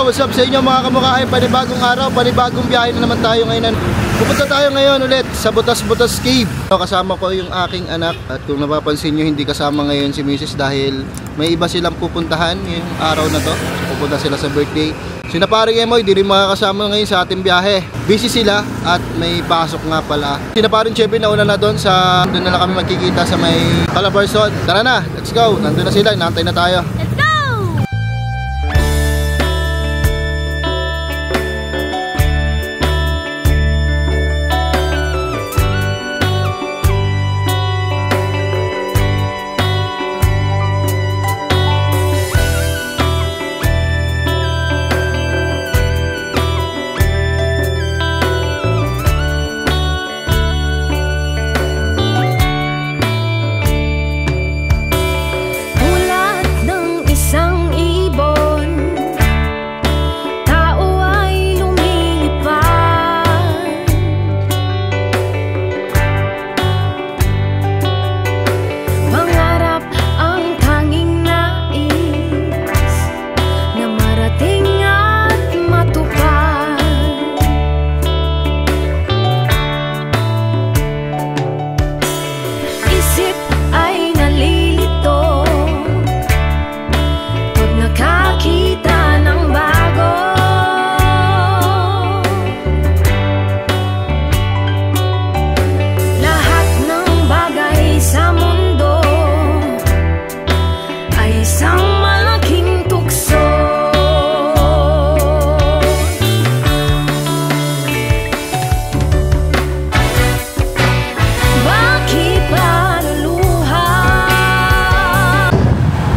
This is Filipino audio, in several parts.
Yo, what's up sa inyo mga kamukhain? Panibagong araw, panibagong biyahe na naman tayo ngayon. Pupunta tayo ngayon ulit sa Butas-Butas Cave. Kasama ko yung aking anak. At kung napapansin nyo, hindi kasama ngayon si Mrs. dahil may iba silang pupuntahan yung araw na to. Pupunta sila sa birthday. Sina paring Emoy, di rin makakasama ngayon sa ating biyahe. Busy sila at may pasok nga pala. Sina paring Chevy nauna na doon sa... Doon na lang kami magkikita sa may Calabarzon. Tara na, let's go. Nandun na sila, inaantay na tayo.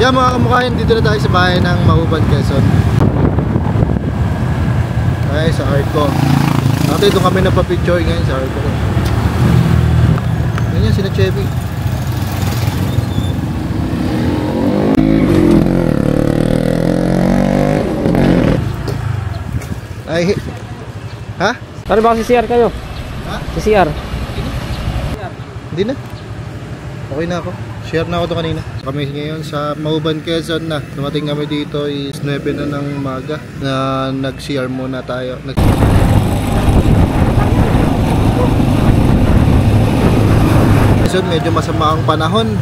Yan mga kamukhain, dito na tayo sa bahay ng Mahuban, Quezon. Ay, sa art ko. Actually, doon kami napapicture ngayon sa art ko. Ganyan, sina Chevy. Ay, ha? Ano ba si CR kayo? Ha? Si CR? Hindi na. Okay na ako. Share na ako ito kanina. Kami ngayon sa Mahuban, Quezon na. Dumating kami dito is 9 na ng umaga na nag-CR muna tayo. Quezon, medyo masama ang panahon.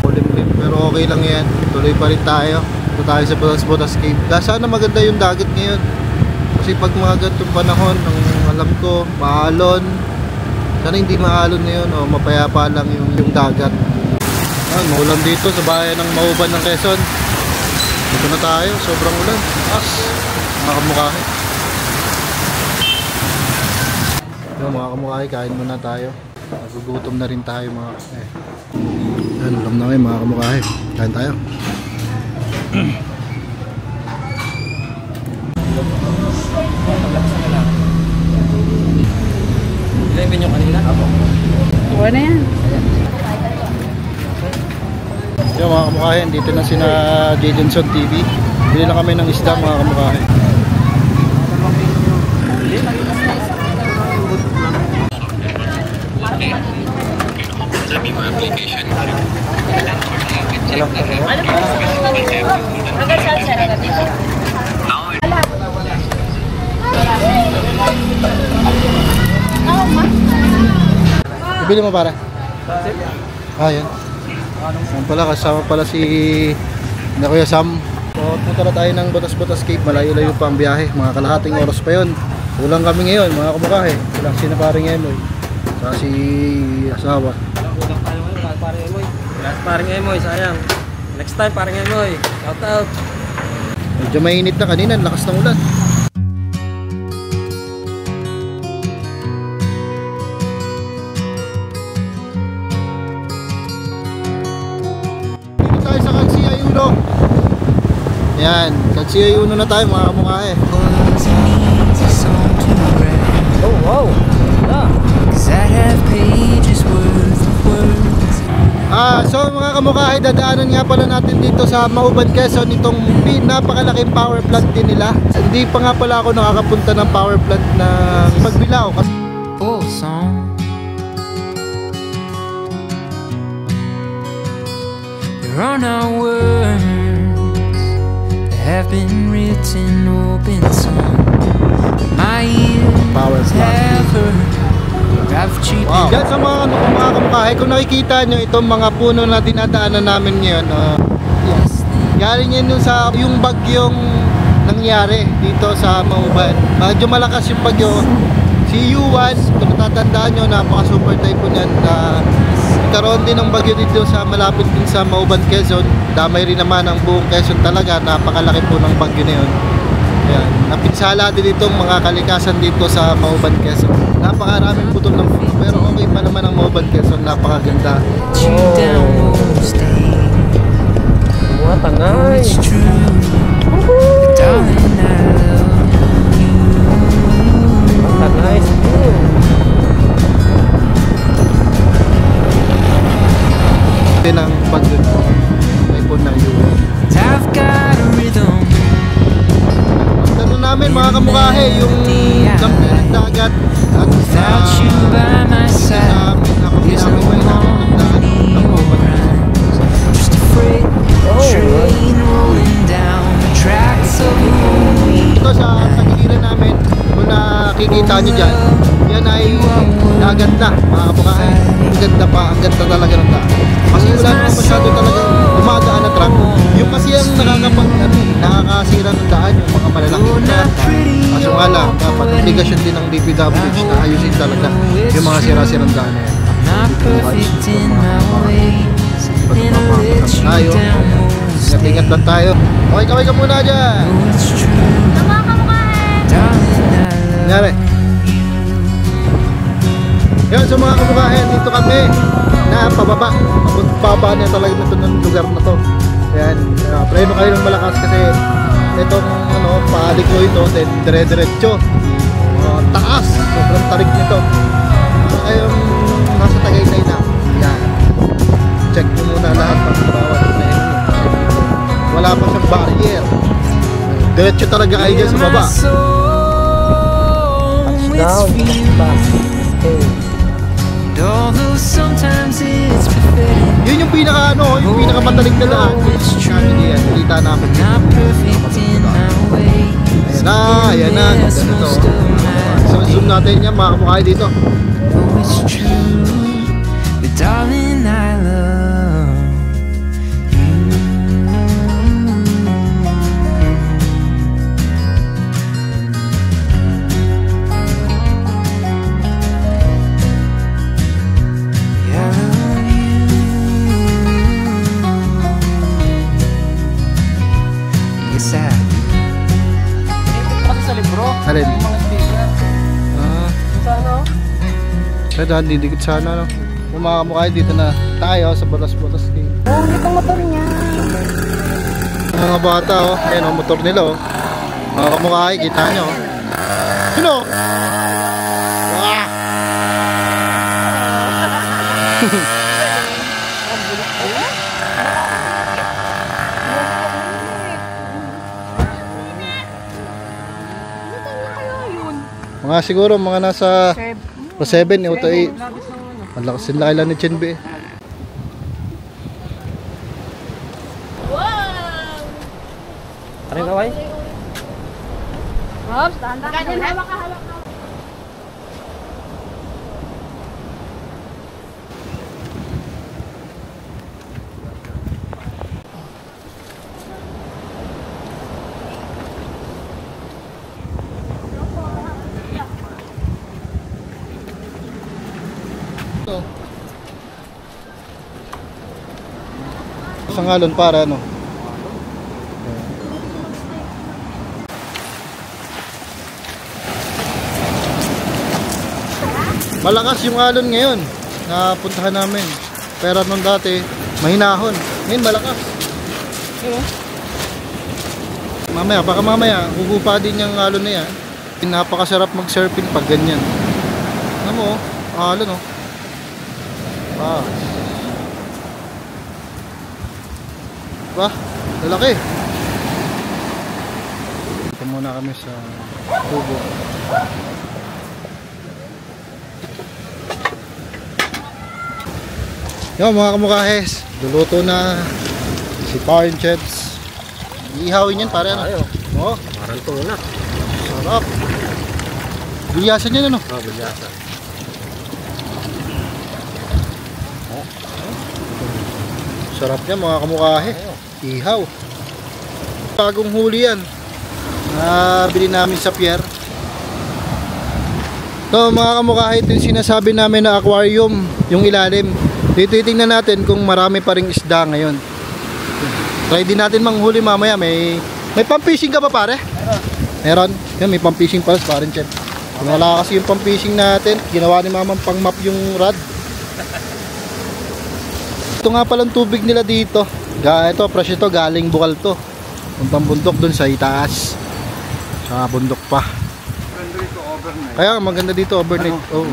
Kulimlim, pero okay lang yan. Tuloy pa rin tayo. Ito tayo sa Butas-Butas Cave. Sana maganda yung dagat ngayon. Kasi pag mga ganitong panahon, ang alam ko, maalon. Sana hindi maalon na yun o mapayapa lang yung dagat. Maulan dito sa bayan ng Mahuban ng Quezon. Dito na tayo, sobrang ulan. Mga kamukhain. Mga kamukhain, kain muna tayo. Nagugutom na rin tayo mga ulam na kayo mga kamukhain. Kain tayo. Ilan nyo kanina? Okay na yan. Yung mga kamukhain, dito na sina Jadenson TV. Bili na kami ng isda mga kamukhain. Ibili mo para? Yan. Yan pala, kasama pala si Kuya Sam. So, punta na tayo ng Butas-Butas Cave. Malayo-layo pa ang biyahe. Mga kalahating oras pa yun. Kulang kami ngayon, mga kamukhain. Kulang si na paring Emoy. Saka si asawa. Kulang tayo ngayon, paring Emoy. Paring Emoy, sayang. Next time, paring Emoy. Shout out. Medyo mainit na kanina, lakas ng ulan. Yan, Katsiya Uno na tayo mga kamukhain. Oh wow! So mga kamukhain, dadaanan nga pala natin dito sa Mahuban, Quezon itong napakalaking power plant din nila. Hindi pa nga pala ako nakakapunta ng power plant na Magbilao. Full song. There are no words that have been written or been sung. My ears have heard gravity. Wow. Yan sa mga kamukhahe, kung nakikita nyo itong mga puno na dinadaanan namin ngayon, galing yan yung bagyong nangyari dito sa Mauban. Medyo malakas yung bagyo. Si Yuan, kung natatandaan nyo, napaka super typhoon yan. Nagkaroon din ng bagyo dito sa malapit din sa Mauban, Quezon. Damay rin naman ang buong Quezon talaga. Napakalaki po ng bagyo na yun. Ayan. Napinsala din itong mga kalikasan dito sa Mauban, Quezon. Napakaraming putol ng puno. Pero okay pa naman ang Mauban, Quezon. Napakaganda. What a nice. It's true, darling, I love you. What a nice view. Din ang bagyo typhoon ng Yuan. I've got a rhythm. Ano namin mga kamukhahe, yung dampi ng dagat at Without you by my side, there's no morning or rhyme. Just a freight train rolling down the tracks of a home. ito sa pagigilan namin, kung nakikita nyo dyan, yan ay dagat na mga kamukhahe. Ang ganda pa, ang ganda talaga ng daan. Kasi wala naman masyado talagang umadaan na truck. Yung kasi ang nakakasira ng daan, yung mga malalaking truck. Kaso nga lang, dapat obligasyon din ng DPWH na ayusin talaga yung mga sira-sirang daan na yan. Not perfect in my ways, and I let you Tayo, down most ingat lang tayo. Kaway-kaway ka muna dyan. Oh, it's true, darling, I love Nangyari. Yan, sa mga kamukhahe, dito kami na pababa. Pababa niya talaga nito ng lugar na to. Yan, preno kayo ng malakas kasi itong paalik ko ito, dire-diretso. Taas, sobrang tarik nito. Kayong nasa Tagaytay na. Yan. Check nyo muna lahat ng bawat lane. Wala pa siyang barrier. Diretso talaga kayo dyan sa baba. Down. Although sometimes it's pathetic, Yun yung yung pinakamatalig na daan. Yan, kita namin. not perfect in my way. Ayan na, ganito. So, zoom natin yan, mga kamukhahe dito. Oh, it's true, but darling, I love you. I love you. Yes, I do. Kasi sa libro, Alin? yung mga sticker. Sana, Kaya didikit sana, no? Yung mga kamukhahe dito na tayo sa batas-batas game. Oh, itong motor niya. Mga bata, ayan ang motor nila, mga kamukhahe, kita nyo. Sino? Wah! Mga siguro, mga nasa 7 o 8. Ang lakas sila kailan ni Chenbe. Ano yung kaway? Ops, tahan-tahan. Hawak ka. Sa ngalon para ano? Malakas yung alon ngayon na puntahan namin. Pero nung dati, mahinahon. Ngayon malakas. Mamaya, baka mamaya, hugupa din yung alon na yan. Napakasarap mag-surfing pag ganyan. Ano mo, alon oh. Ah. Ba, lalaki. Ito muna kami sa tubo. Yo mga kamukhahes, luluto na si Parn Chefs. Ihawin yan pare ano? Tayo. Oo, Parang tuna. sarap. Biyasan yan ano? Oh, bilyasa. Sarap niya mga kamukahe. Ihaw. Bagong huli yan. Nabili namin sa pier. So mga kamukahe, ito yung sinasabi namin na aquarium, yung ilalim. Dito itingnan natin kung marami pa ring isda ngayon. Try din natin manghuli mamaya. May pang-fishing ka ba pare? Meron. Yan, may pang-fishing pa rin Chef. Kung wala kasi yung pang-fishing natin, ginawa ni mamang pang-map yung rod. Ito nga palang tubig nila dito. Ito, fresh ito, galing bukal to. Puntang bundok dun sa itaas. Sa bundok pa. Kaya maganda dito overnight. Oh.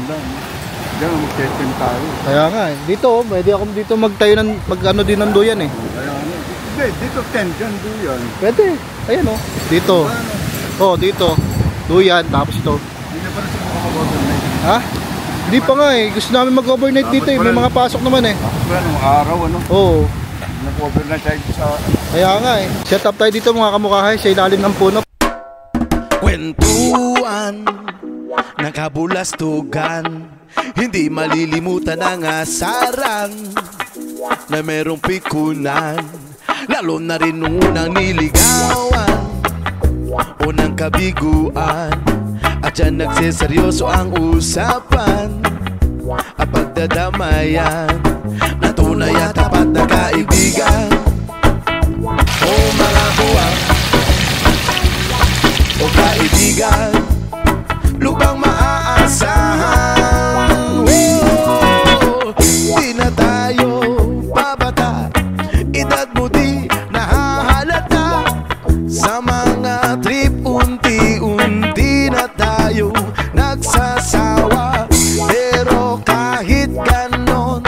Diyan mag-testing tayo. Kaya nga eh. Dito, pwede ako dito magtayo ng mag-ano din ng duyan eh. Kaya ano. Hindi, dito 10 dyan, duyan. Pwede. Ayan oh. Dito. Oh, dito. Duyan, tapos ito. Hindi na pala sa mga overnight. Ha? Hindi pa nga eh. Gusto namin mag-overnight dito eh. May mga pasok naman eh. Tapos pala nung araw, ano? Oo. Nag-overnight tayo sa... Kaya nga eh. Set up tayo dito mga kamukhahay sa ilalim ng puno. Kwentuhan, nakabulastugan, hindi malilimutan ang asaran na merong pikunan, lalo na rin unang niligawan, unang kabiguan, at dyan nagseseryoso ang usapan at pagdadamayan na tunay at tapat na kaibigan. O mga buwang o kaibigan, lubang maaasahan. Di na tayo babata, edad mo di nahahalata. Sa mga trip unti-unti na tayo nagsasawa. Pero kahit ganon,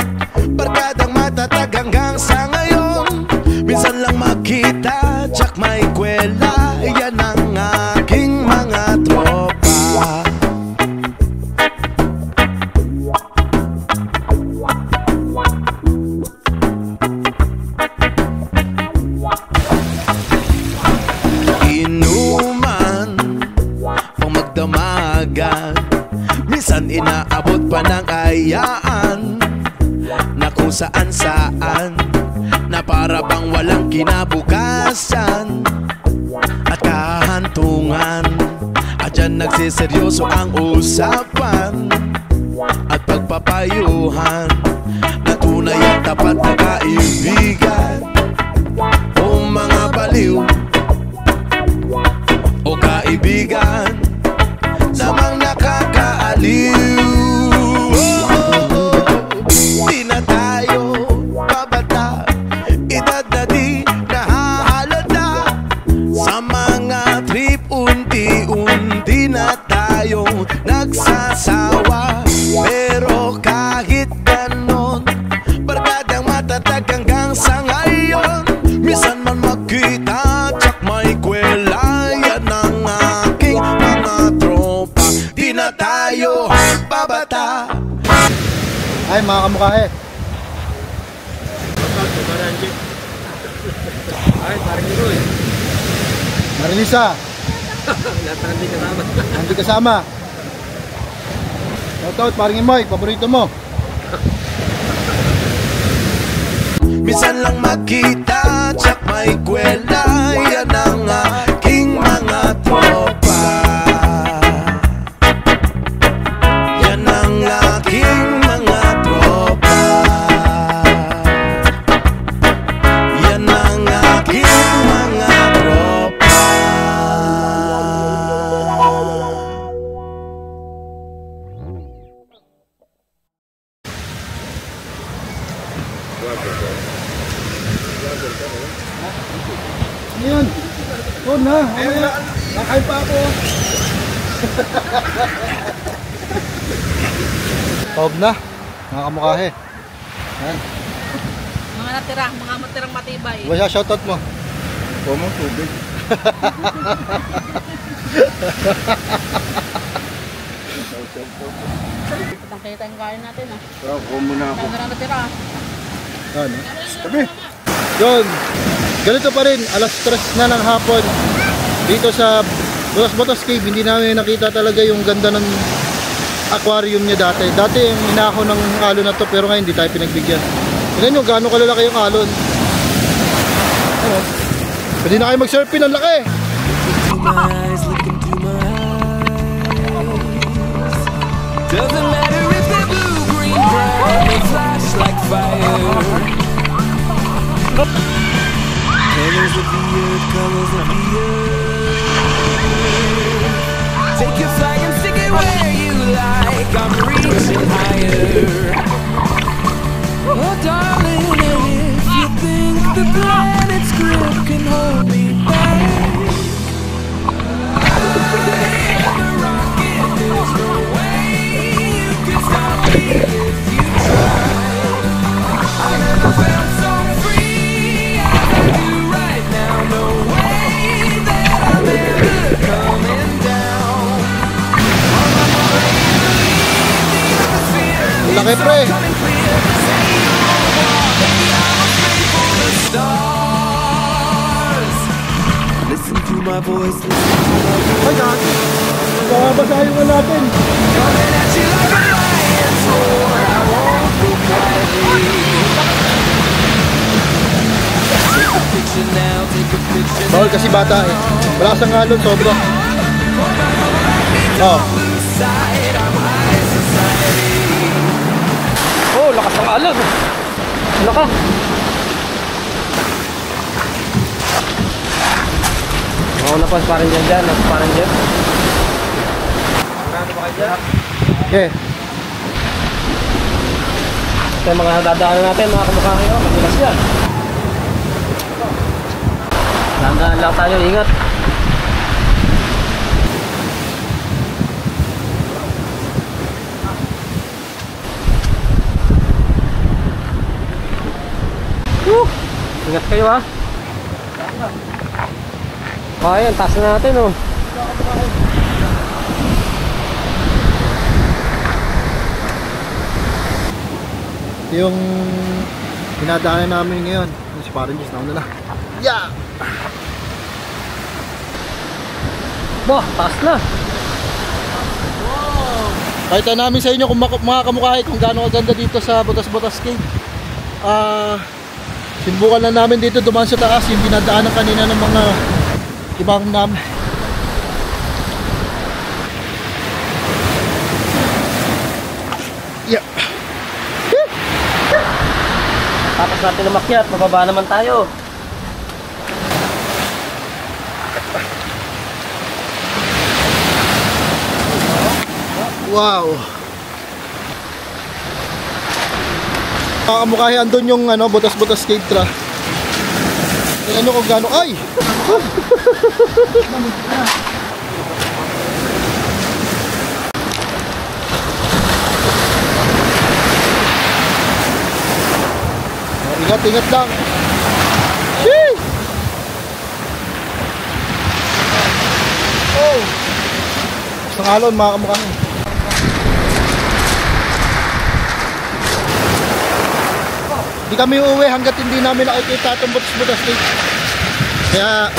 barkadang matatag hanggang sa ngayon. Minsan lang makita, tsak may kwela, yan ang aking mga tropa. Inuman, pang magdamagan, minsan inaabot pa ng ayaan na kung saan-saan, na para bang walang kinabukasan at kahantungan. At dyan nagsiseryoso ang usapan at pagpapayuhan na tunay at tapat na kaibigan. O mga baliw o kaibigan namang nakakaaliw. Di na tayo babata, edad na di nahahalata. Sa mga trip unti-unti na tayo nagsasawa. Pero kahit ganon, barkadang matatag hanggang sa ngayon. Minsan man magkita, tsak may kwela, yan ang aking mga tropa. Di na tayo babata. Ay mga kamukhahe. Ay, parang ito eh. Marilisa, Lahat na hindi kasama. nandito kasama. Shoutout, paring Imoy, paborito mo. Minsan lang makita, tsak may kwela, yan ang aking mga tropa. Yan ang aking mga tropa. Yan ang aking mga tropa. Yun. Oh na, mamaya. Nakain pa ako. Taob na, mga kamukhahe. Yan. Mga natirang matibay. Basta shoutout mo. Huwag mong tubig. Kitang-kita yung kain natin ah. Kaya huwag mo na ako. Mga natira. Ano? Sabi. Yun. Ganito pa rin, alas 3 na ng hapon dito sa Butas-Butas Cave. Hindi namin nakita talaga yung ganda ng aquarium niya dati. Dati yung inako ng alon na to, pero ngayon hindi tayo pinagbigyan. Tignan nyo gaano kalalaki yung alon. Ano? Pwede na kayo mag-surfing, ang laki. Doesn't matter if they're blue, green, brown, they flash like fire. Colors of the earth, colors of the earth. Take your flag and stick it where you like. I'm reaching higher. Oh, darling, if you think the planet's grip can hold me back, I'm a rocket, there's no way you can stop me if you try. I never felt so free as I do right now. No way that I'm ever coming down. On my way to leave the atmosphere, Laki pre. coming clear. Say you won't walk, baby, I was made for the stars. Listen to my voice, listen to my voice. Ay, God. Babasahin mo natin. Coming at you like a lion's roar. I won't go quietly. Take a picture now, take a picture now. Bawal kasi bata eh. Wala sa alon, sobra. Oh. Lose sight, I'm high society. Oh, lakas ng alon. Laka. Oo na pa, parang dyan. Parang dyan. Marami pa kayo dyan? Okay. Ito yung mga dadaanan natin, mga kamukha kayo. Madulas yan. Dahan-dahan lang tayo, ingat. Ingat kayo ha. Ayan, taas na natin oh. Yung pinadaanan namin ngayon, yung si Parang Diyos, nauna na. Yeah! Bah, taas na. Kahit namin sa inyo kung mga kamukhay kung gaano kaganda dito sa Butas-Butas Cave. Sinubukan na namin dito dumaan sa taas yung dinadaanan kanina ng mga ibang namin. Yeah. Tapos natin umakyat, mababa naman tayo. Wow. Kamukhay andun yung Butas-Butas Cave tra. Tingnan nyo kung gaano. Ay! Ingat lang. Sheesh! Oh! Isang alon mga kamukha nyo. Hindi kami uuwi hanggat hindi namin nakikita itong Butas-Butas Cave. Kaya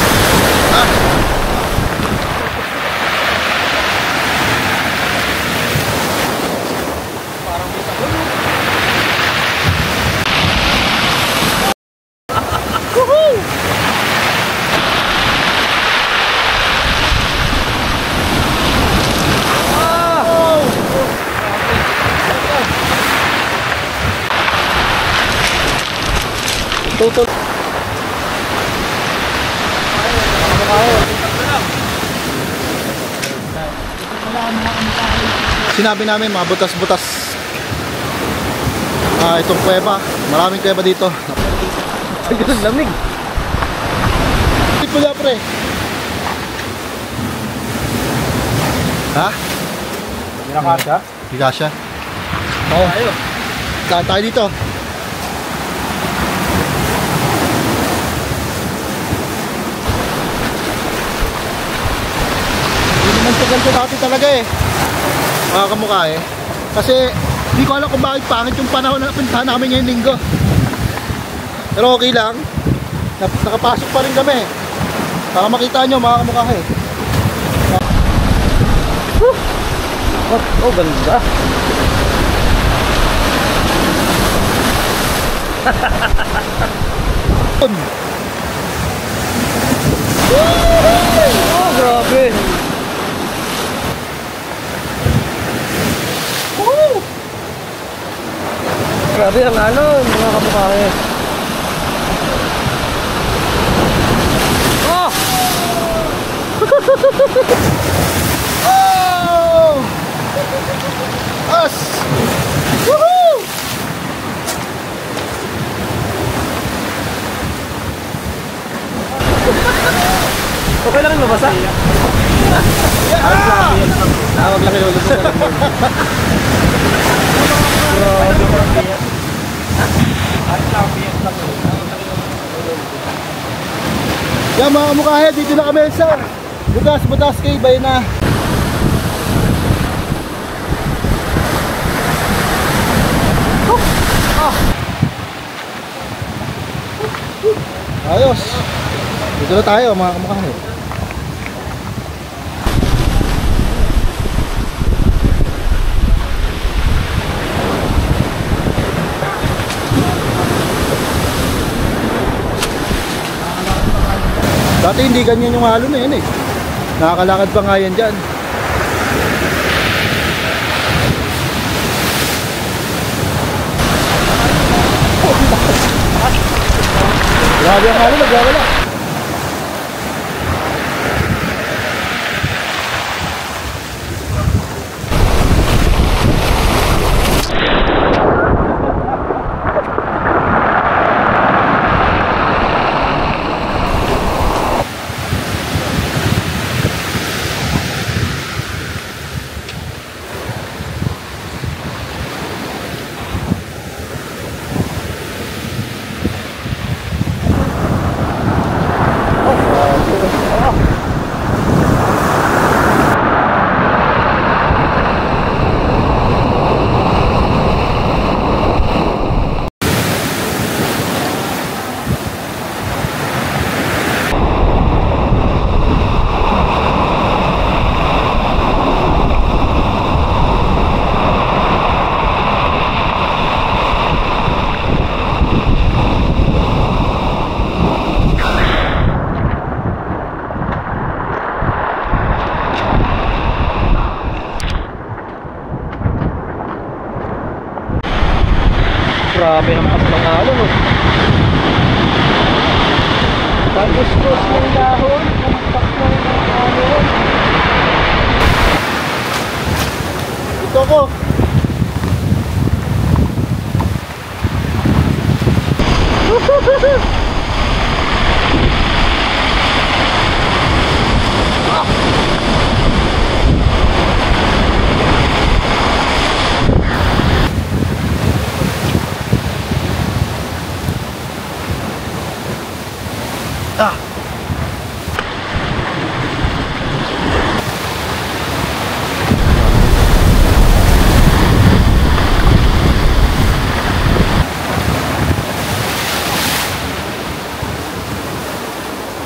tutol. sinabi namin mga butas-butas itong kuweba, maraming kuweba dito. Ay, ganun lamig. Hindi pula pre. Ha? Hindi na kasha? Hindi kasha. Oo. Tayo. Saan tayo dito? Hindi naman sa ganito dati talaga eh. Mga kamukha eh. Kasi hindi ko alam kung bakit pangit yung panahon na puntahan namin ngayong linggo. Pero okay lang. Nakapasok pa rin kami. Para makita nyo mga kamukha eh. Oh, ganda. Oh, grabe. Grabe ang alon, mga kamukha. Oh! Oh! Us! Woohoo! Okay lang yung mabasa? Tawag lang yung lulusok ka lang. Yan mga kamukha, dito na kami sa Butas Cave. Ayun na. Ayos. Dito na tayo mga kamukha. Dati hindi ganyan yung halo na yan eh. Nakakalakad pa nga yan dyan. Grabe ang halo, nagwawala. Grabe ng paslang alon. Pag-ustos ng dahon, pagpak ng alon. Ito ko.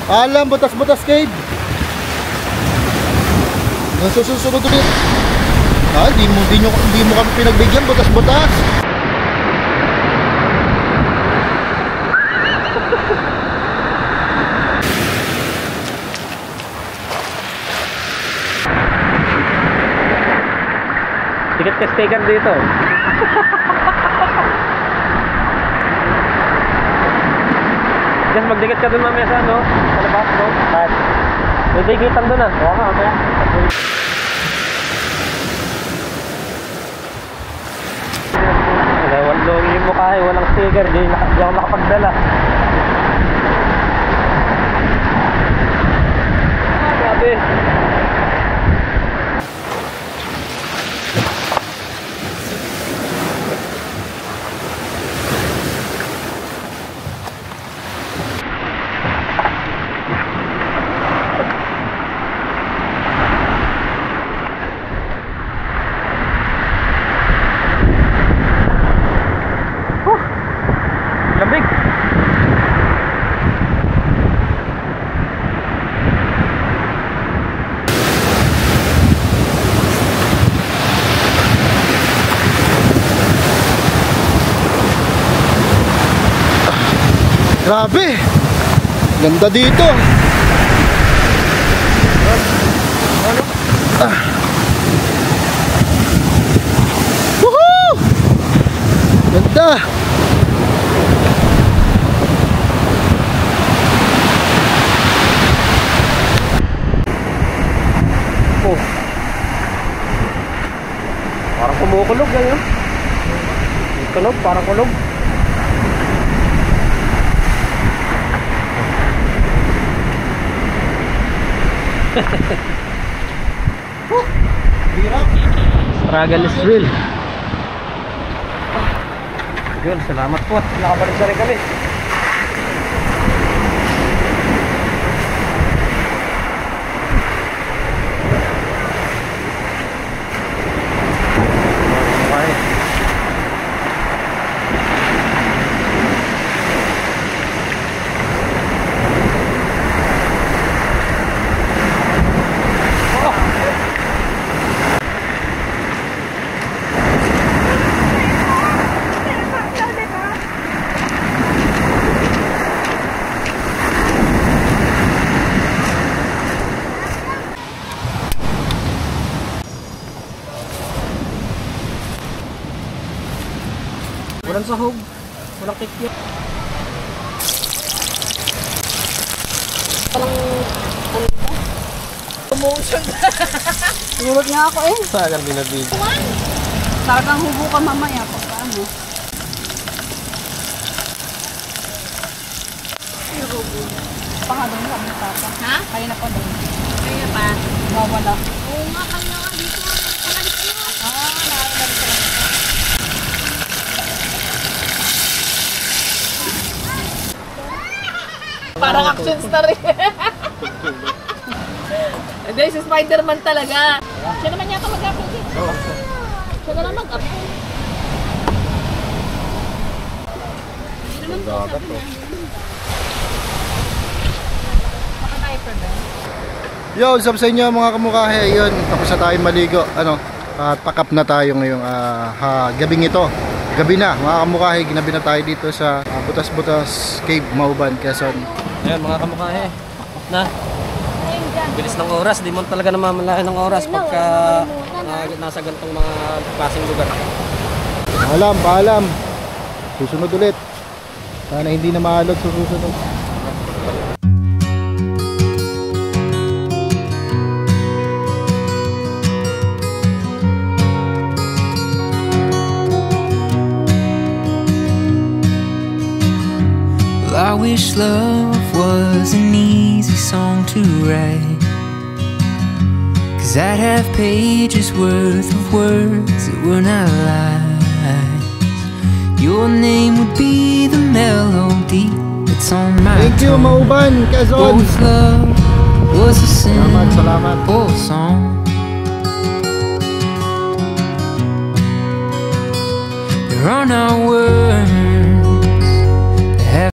Alam, Butas Cave. Nasusunod ulit. Hindi mo kami pinagbigyan, Butas. Ticket ka sticker dito. Just magdikit ka dun mamaya sa ano? Sa labas, no? At may dikitan dun ah. Oo nga, okay. Walong yung mukha eh, walang sticker. Di ako nakapagdala. Grabe. Lamig. Grabe! Ganda dito! Woohoo! Ganda! Oh. Parang kumukulog yan yun. Kulog, parang kulog. Struggle is real. Yun, salamat po. Nakabalik na rin kami. Walang sahog, walang kikyo. Promotion. Nulot nga ako eh. Sagal binabid. Talagang hubo ka mamaya pagka ano. Pangadong sa mga tata. Ha? Kaya na pa doon. Kaya pa? Mawala. Oo nga, kaya nga dito. Panalit ko. Nakakalit ko lang. Parang action star eh. Hindi, si Spider-Man talaga. Siya naman yata mag-upload eh. Siya na lang mag-upload. Hindi naman po sabi na. Maka-diaper ba? Yo, what's up sa inyo mga kamukahe? Yun, tapos na tayo maligo. At pack up na tayo ngayong gabing ito. Gabi na, mga kamukahe. Ginabi na tayo dito sa Butas-Butas Cave, Mauban, Quezon. Ayan mga kamukha na. Bilis ng oras, di mo talaga namamalayan ng oras pagka nasa ganitong mga klaseng lugar. Paalam. Susunod ulit. Sana hindi na maalog sa susunod. I wish love was an easy song to write, 'cause I'd have pages worth of words that were not lies. Your name would be the melody that's on my Thank you, tongue. Mauban, Quezon. Oh, if love was a Salamat. simple song, there are no words